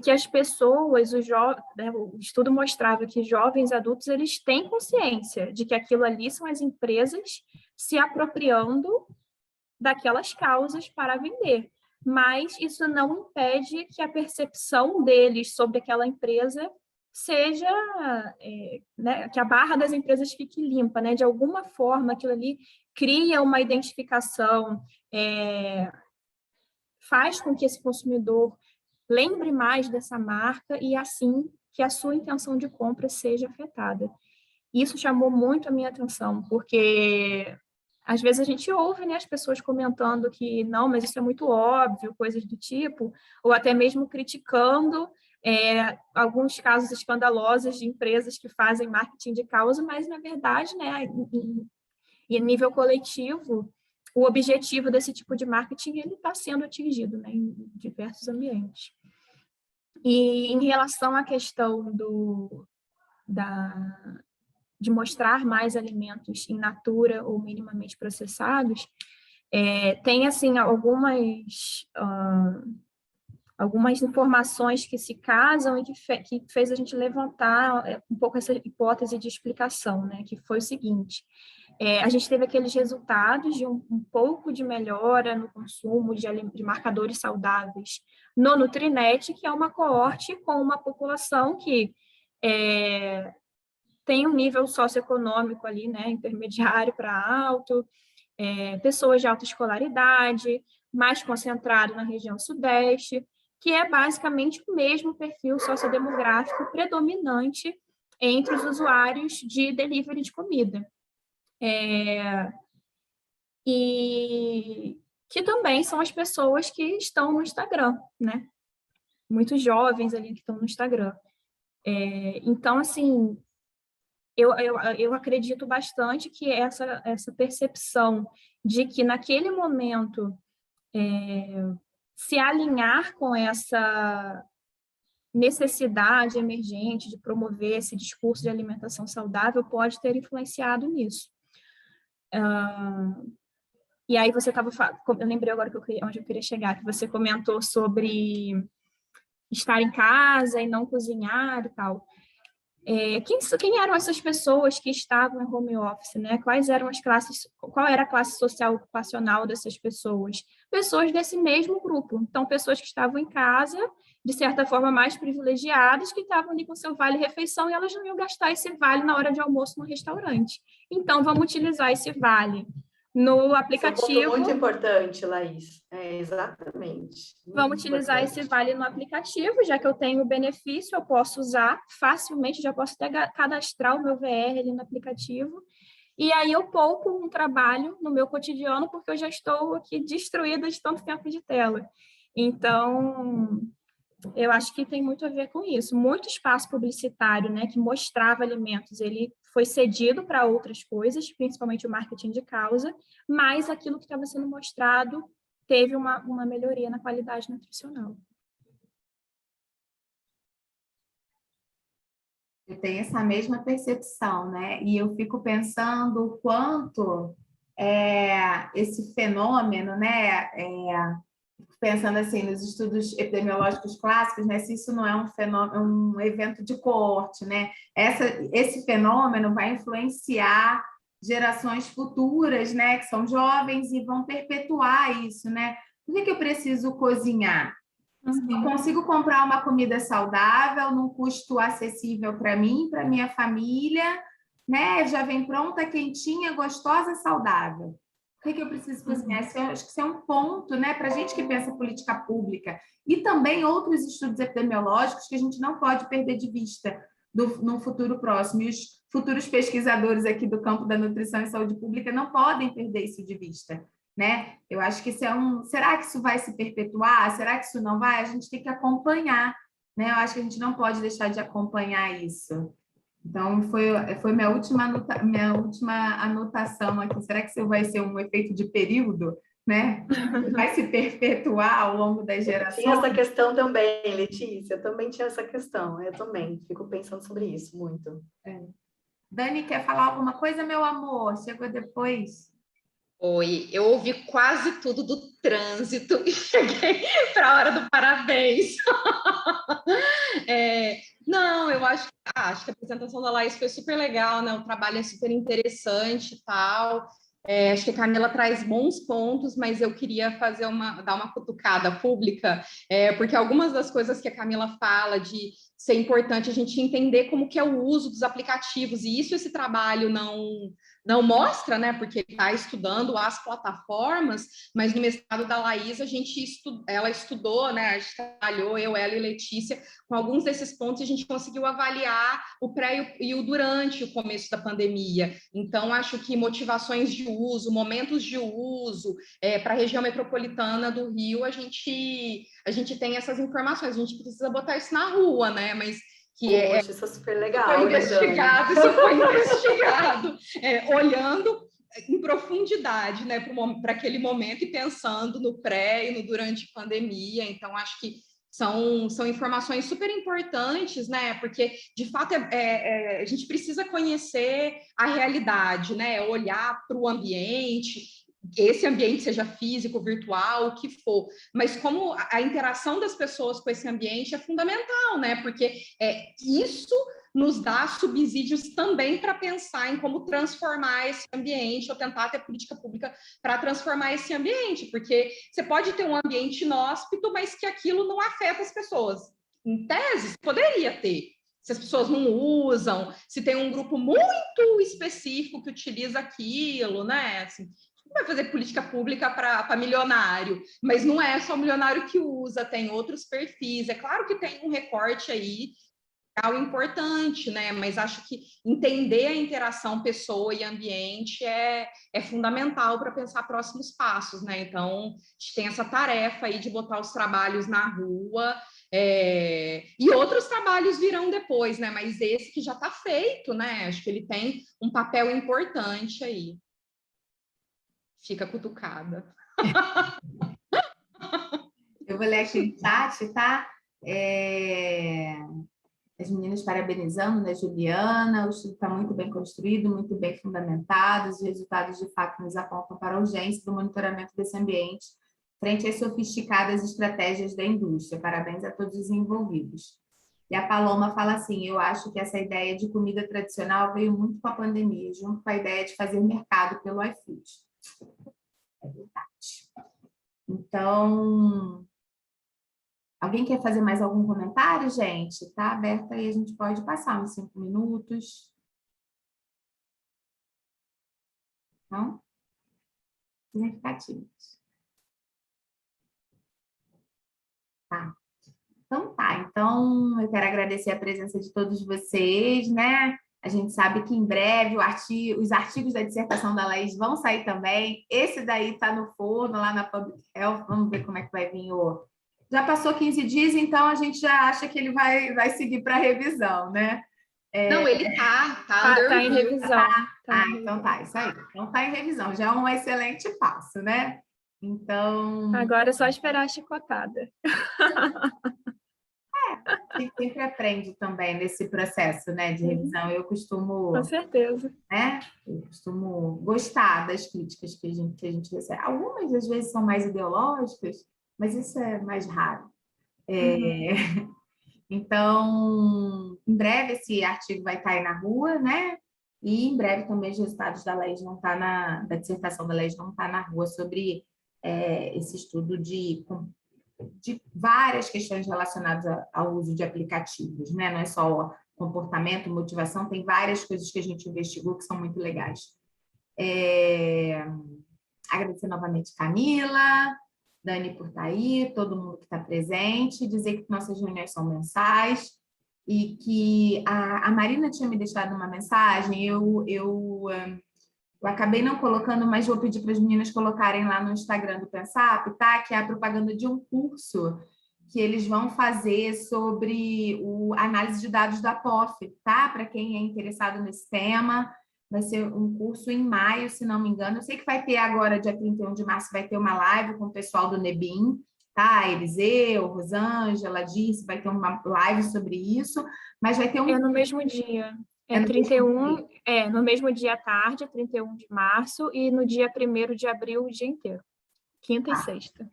Que as pessoas, né, o estudo mostrava que jovens adultos, eles têm consciência de que aquilo ali são as empresas se apropriando daquelas causas para vender, mas isso não impede que a percepção deles sobre aquela empresa seja, né, que a barra das empresas fique limpa, né? De alguma forma, aquilo ali cria uma identificação, faz com que esse consumidor lembre mais dessa marca e, assim, que a sua intenção de compra seja afetada. Isso chamou muito a minha atenção, porque às vezes a gente ouve, né, as pessoas comentando que não, mas isso é muito óbvio, coisas do tipo, ou até mesmo criticando alguns casos escandalosos de empresas que fazem marketing de causa, mas, na verdade, né, em nível coletivo, o objetivo desse tipo de marketing ele está sendo atingido, né, em diversos ambientes. E em relação à questão de mostrar mais alimentos in natura ou minimamente processados, tem assim algumas informações que se casam e que fez a gente levantar um pouco essa hipótese de explicação, né? Que foi o seguinte: a gente teve aqueles resultados de um pouco de melhora no consumo de marcadores saudáveis no Nutrinet, que é uma coorte com uma população que tem um nível socioeconômico ali, né, intermediário para alto, pessoas de alta escolaridade, mais concentrado na região sudeste, que é basicamente o mesmo perfil sociodemográfico predominante entre os usuários de delivery de comida. E que também são as pessoas que estão no Instagram, né? Muitos jovens ali que estão no Instagram. Então, assim, eu acredito bastante que essa percepção de que naquele momento se alinhar com essa necessidade emergente de promover esse discurso de alimentação saudável pode ter influenciado nisso. E aí você estava falando, eu lembrei agora onde eu queria chegar, que você comentou sobre estar em casa e não cozinhar e tal. Quem eram essas pessoas que estavam em home office, né? Qual era a classe social ocupacional dessas pessoas? Pessoas desse mesmo grupo. Então, pessoas que estavam em casa, de certa forma mais privilegiadas, que estavam ali com seu vale-refeição e elas não iam gastar esse vale na hora de almoço no restaurante. Então, vamos utilizar esse vale no aplicativo. Isso é um ponto muito importante, Laís. Exatamente. Vamos utilizar esse vale no aplicativo, já que eu tenho o benefício, eu posso usar facilmente, já posso até cadastrar o meu VR ali no aplicativo, e aí eu poupo um trabalho no meu cotidiano, porque eu já estou aqui destruída de tanto tempo de tela. Então, eu acho que tem muito a ver com isso. Muito espaço publicitário, né, que mostrava alimentos, ele foi cedido para outras coisas, principalmente o marketing de causa, mas aquilo que estava sendo mostrado teve uma melhoria na qualidade nutricional. Eu tenho essa mesma percepção, né? E eu fico pensando o quanto esse fenômeno, né? pensando assim nos estudos epidemiológicos clássicos, né, se isso não é um fenômeno, um evento de coorte, né? Esse fenômeno vai influenciar gerações futuras, né, que são jovens e vão perpetuar isso, né? Por que eu preciso cozinhar? Eu consigo comprar uma comida saudável num custo acessível para mim, para minha família, né? Já vem pronta, quentinha, gostosa, saudável. Por que eu preciso cozinhar? Acho que isso é um ponto, né, para a gente que pensa política pública e também outros estudos epidemiológicos que a gente não pode perder de vista no futuro próximo. E os futuros pesquisadores aqui do campo da nutrição e saúde pública não podem perder isso de vista, né? Eu acho que isso é Será que isso vai se perpetuar? Será que isso não vai? A gente tem que acompanhar, né? Eu acho que a gente não pode deixar de acompanhar isso. Então, foi minha última anotação aqui. Será que isso vai ser um efeito de período, né? Vai se perpetuar ao longo das gerações? Tinha essa questão também, Letícia. Eu também tinha essa questão. Eu também fico pensando sobre isso muito. Dani, quer falar alguma coisa, meu amor? Chegou depois. Oi, eu ouvi quase tudo do trânsito e cheguei para a hora do parabéns. Não, eu acho que a apresentação da Laís foi super legal, né? O trabalho é super interessante e tal. Acho que a Camila traz bons pontos, mas eu queria dar uma cutucada pública, porque algumas das coisas que a Camila fala de ser importante a gente entender como que é o uso dos aplicativos, e isso esse trabalho não mostra, né? Porque ele está estudando as plataformas, mas no mestrado da Laís ela estudou, né? A gente trabalhou, ela e Letícia, com alguns desses pontos, e a gente conseguiu avaliar o pré e o durante o começo da pandemia. Então, acho que motivações de uso, momentos de uso, para a região metropolitana do Rio, a gente tem essas informações, a gente precisa botar isso na rua, né? Mas Poxa, isso é super legal. Isso foi investigado, olhando em profundidade, né, para aquele momento e pensando no pré e no durante a pandemia. Então, acho que são informações super importantes, né? Porque, de fato, a gente precisa conhecer a realidade, né? Olhar para o ambiente, esse ambiente seja físico, virtual, o que for, mas como a interação das pessoas com esse ambiente é fundamental, né? Porque isso nos dá subsídios também para pensar em como transformar esse ambiente ou tentar ter política pública para transformar esse ambiente, porque você pode ter um ambiente inóspito, mas que aquilo não afeta as pessoas. Em tese, poderia ter. Se as pessoas não usam, se tem um grupo muito específico que utiliza aquilo, né? Assim, vai fazer política pública para milionário, mas não é só milionário que usa, tem outros perfis. É claro que tem um recorte aí importante, né? Mas acho que entender a interação pessoa e ambiente é fundamental para pensar próximos passos, né? Então, a gente tem essa tarefa aí de botar os trabalhos na rua, e outros trabalhos virão depois, né? Mas esse que já está feito, né? Acho que ele tem um papel importante aí. Fica cutucada. Eu vou ler aqui no chat, tá? As meninas parabenizando, né, Juliana? O estudo está muito bem construído, muito bem fundamentado. Os resultados, de fato, nos apontam para a urgência do monitoramento desse ambiente frente às sofisticadas estratégias da indústria. Parabéns a todos os envolvidos. E a Paloma fala assim: eu acho que essa ideia de comida tradicional veio muito com a pandemia, junto com a ideia de fazer mercado pelo iFood. É verdade. Então, alguém quer fazer mais algum comentário, gente? Está aberto aí, a gente pode passar uns 5 minutos. Não? Significativos. Tá. Então eu quero agradecer a presença de todos vocês, né? A gente sabe que em breve os artigos da dissertação da Laís vão sair também. Esse daí está no forno, lá na Public Health. Vamos ver como é que vai vir o... Já passou 15 dias, então a gente já acha que ele vai seguir para revisão, né? Não, ele está em revisão. Então tá, isso aí. Então está em revisão, já é um excelente passo, né? Então... Agora é só esperar a chicotada. A gente sempre aprende também nesse processo, né, de revisão. Eu costumo... Com certeza. Né? Eu costumo gostar das críticas que a gente recebe. Algumas, às vezes, são mais ideológicas, mas isso é mais raro. Uhum. Então, em breve esse artigo vai estar aí na rua, né? E em breve também os resultados da LEGS vão estar da dissertação da LEGS vão estar na rua sobre esse estudo de várias questões relacionadas ao uso de aplicativos, né? Não é só comportamento, motivação, tem várias coisas que a gente investigou que são muito legais. Agradecer novamente Camila, Dani por estar aí, todo mundo que está presente, dizer que nossas reuniões são mensais e que a Marina tinha me deixado uma mensagem, eu acabei não colocando, mas vou pedir para as meninas colocarem lá no Instagram do Pensap, tá? Que é a propaganda de um curso que eles vão fazer sobre a análise de dados da POF, tá? Para quem é interessado nesse tema, vai ser um curso em maio, se não me engano. Eu sei que vai ter agora, dia 31 de março, vai ter uma live com o pessoal do Nebim, tá? Eliseu, Rosângela, Dirce, vai ter uma live sobre isso, mas vai ter um... É no mesmo dia. É no 31, mesmo no mesmo dia à tarde, 31 de março, e no dia 1º de abril, o dia inteiro. Quinta e sexta.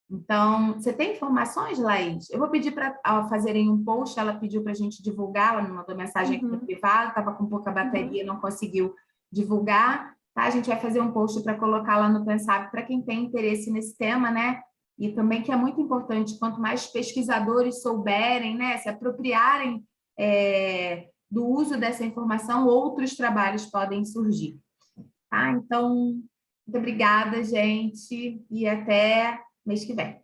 Então, você tem informações, Laís? Eu vou pedir para fazerem um post, ela pediu para a gente divulgar, ela me mandou mensagem aqui no privado, estava com pouca bateria, não conseguiu divulgar, tá? A gente vai fazer um post para colocar lá no Pensap para quem tem interesse nesse tema, né? E também que é muito importante, quanto mais pesquisadores souberem, né, se apropriarem do uso dessa informação, outros trabalhos podem surgir, tá? Então, muito obrigada, gente, e até mês que vem.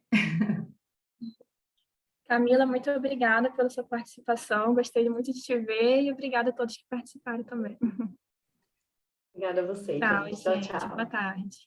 Camila, muito obrigada pela sua participação. Gostei muito de te ver e obrigada a todos que participaram também. Obrigada a você, Tchau, gente. Tchau, gente. Boa tchau. tarde.